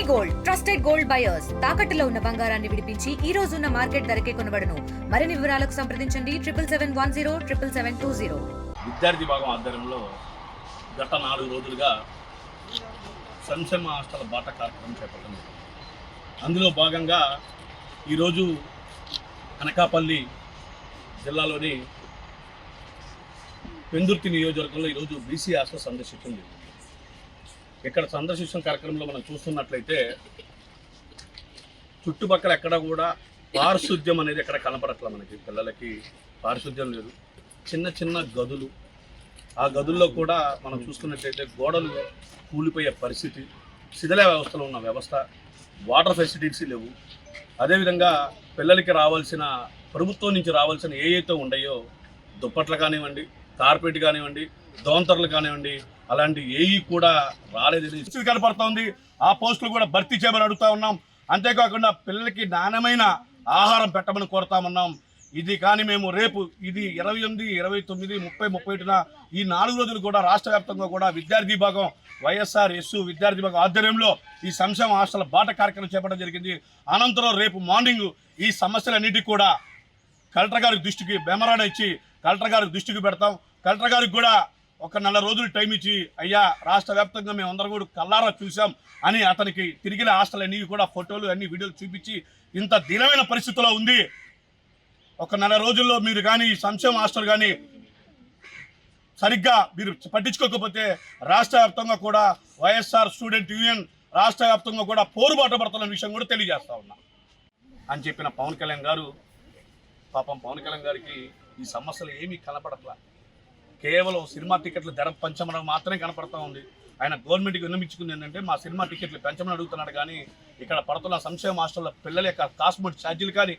Gold trusted gold buyers తాకట్టులో ఉన్న బంగారాన్ని విడిపించి ఈ రోజు ఉన్న మార్కెట్ ధరకే కొనబడును. మరిన్ని వివరాలకు సంప్రదించండి 7771077720. విద్యార్థి భాగం ఆధ్వర్యంలో గత 4 రోజులుగా సంక్షేమ హాస్టల్ బాట కార్యక్రమం చేపట్టింది. అందులో భాగంగా ఈరోజు అనకాపల్లి జిల్లాలోని పెందుర్తి నియోజకవర్గంలో ఈరోజు బీసీ హాస్టల్ సందర్శించింది. ఇక్కడ సందర్శించిన కార్యక్రమంలో మనం చూస్తున్నట్లయితే చుట్టుపక్కల ఎక్కడ కూడా పారిశుద్ధ్యం అనేది ఎక్కడ కనపడట్లేదు. మనకి పిల్లలకి పారిశుద్ధ్యం లేదు. చిన్న చిన్న గదులు, ఆ గదుల్లో కూడా మనం చూసుకున్నట్లయితే గోడలు కూలిపోయే పరిస్థితి, శిథిల వ్యవస్థలో ఉన్న వ్యవస్థ, వాటర్ ఫెసిలిటీస్ లేవు. అదేవిధంగా పిల్లలకి రావాల్సిన ప్రభుత్వం నుంచి రావాల్సిన ఏవైతే ఉన్నాయో దుప్పట్లు కానివ్వండి, కార్పెట్ కానివ్వండి, దోంతర్లు కానివ్వండి, అలాంటి ఏవి కూడా రాలేదని కనపడుతోంది. ఆ పోస్టులు కూడా భర్తీ చేయమని అడుగుతా ఉన్నాం. అంతేకాకుండా పిల్లలకి నాణ్యమైన ఆహారం పెట్టమని కోరుతా ఉన్నాం. ఇది కానీ మేము రేపు ఇది 28, 29, 30, 31 ఈ 4 రోజులు కూడా రాష్ట్ర వ్యాప్తంగా కూడా విద్యార్థి విభాగం వైఎస్ఆర్ ఎస్సు విద్యార్థి విభాగం ఆధ్వర్యంలో ఈ సంక్షేమ హాస్టల్ బాట కార్యక్రమం చేపట్టడం జరిగింది. అనంతరం రేపు మార్నింగ్ ఈ సమస్యలన్నిటికీ కూడా కలెక్టర్ గారి దృష్టికి మెమరాండం ఇచ్చి కలెక్టర్ గారి దృష్టికి పెడతాం. కలెక్టర్ గారికి కూడా ఒక 4 రోజులు టైం ఇచ్చి, అయ్యా రాష్ట్ర వ్యాప్తంగా మేము అందరం కూడా కల్లారా చూసాం అని అతనికి తిరిగిన హాస్టల్ అన్నీ కూడా ఫోటోలు అన్ని వీడియోలు చూపించి ఇంత దీనమైన పరిస్థితిలో ఉంది, ఒక 4 రోజుల్లో మీరు కానీ ఈ సంక్షేమ హాస్టల్ కానీ సరిగ్గా మీరు పట్టించుకోకపోతే రాష్ట్ర వ్యాప్తంగా కూడా వైఎస్ఆర్ స్టూడెంట్ యూనియన్ రాష్ట్ర వ్యాప్తంగా కూడా పోరుబాట పడుతున్న విషయం కూడా తెలియజేస్తా ఉన్నా అని చెప్పిన పవన్ కళ్యాణ్ గారు. పాపం పవన్ కళ్యాణ్ గారికి ఈ సమస్యలు ఏమీ కనపడట్లా. కేవలం సినిమా టికెట్లు ధర పెంచమడం మాత్రమే కనపడతా ఉంది. ఆయన గవర్నమెంట్కి విన్నమించుకుంది ఏంటంటే మా సినిమా టికెట్లు పెంచమని అడుగుతున్నాడు, కానీ ఇక్కడ పడుతున్న సంక్షేమ హాస్టల్లో పిల్లల యొక్క కాస్మెటిక్ ఛార్జీలు కానీ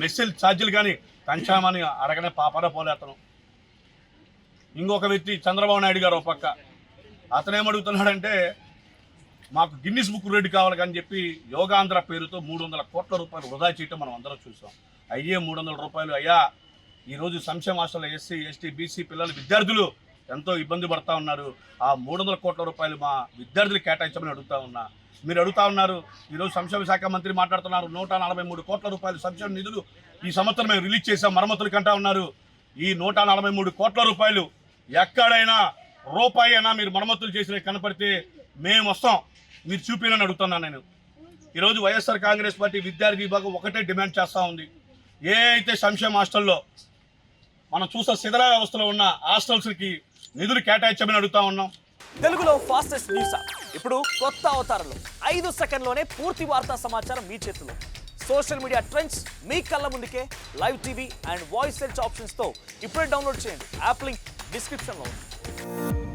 మెస్సెల్ ఛార్జీలు కానీ పెంచామని అడగనే పాపన పోలేతను. ఇంకొక వ్యక్తి చంద్రబాబు నాయుడు గారు ఒక పక్క అతనేమడుగుతున్నాడంటే మాకు గిన్నిస్ బుక్ రేటు కావాలి కానీ చెప్పి యోగాంధ్ర పేరుతో 300 కోట్ల రూపాయలు వృధా చేయటం మనం అందరం చూసాం. అయ్యే 300 రూపాయలు అయ్యా ఈరోజు సంక్షేమ హాస్టల్లో ఎస్సీ, ఎస్టీ, బీసీ పిల్లలు విద్యార్థులు ఎంతో ఇబ్బంది పడతా ఉన్నారు. ఆ 300 కోట్ల రూపాయలు మా విద్యార్థులు కేటాయించమని అడుగుతా ఉన్నా. మీరు అడుగుతా ఉన్నారు, ఈరోజు సంక్షేమ శాఖ మంత్రి మాట్లాడుతున్నారు 143 కోట్ల రూపాయలు సంక్షేమ నిధులు ఈ సంవత్సరం మేము రిలీజ్ చేసాం మరమ్మతులు కంటా ఉన్నారు. ఈ 143 కోట్ల రూపాయలు ఎక్కడైనా రూపాయి అయినా మీరు మరమ్మతులు చేసిన కనపడితే మేము వస్తాం, మీరు చూపినని అడుగుతున్నాను నేను. ఈరోజు వైఎస్ఆర్ కాంగ్రెస్ పార్టీ విద్యార్థి విభాగం ఒకటే డిమాండ్ చేస్తూ ఉంది. ఏ అయితే సంక్షేమ హాస్టల్లో మనం చూసే శిథిల వ్యవస్థలో ఉన్న హాస్టల్స్కి నిధులు కేటాయించమని అడుగుతా ఉన్నాం. తెలుగులో ఫాస్టెస్ట్ న్యూస్ యాప్ ఇప్పుడు కొత్త అవతారంలో 5 సెకండ్లోనే పూర్తి వార్తా సమాచారం మీ చేతిలో. సోషల్ మీడియా ట్రెండ్స్ మీ కళ్ళ ముందుకే live TV and voice search ఆప్షన్స్తో ఇప్పుడే డౌన్లోడ్ చేయండి. యాప్ లింక్ డిస్క్రిప్షన్లో ఉంది.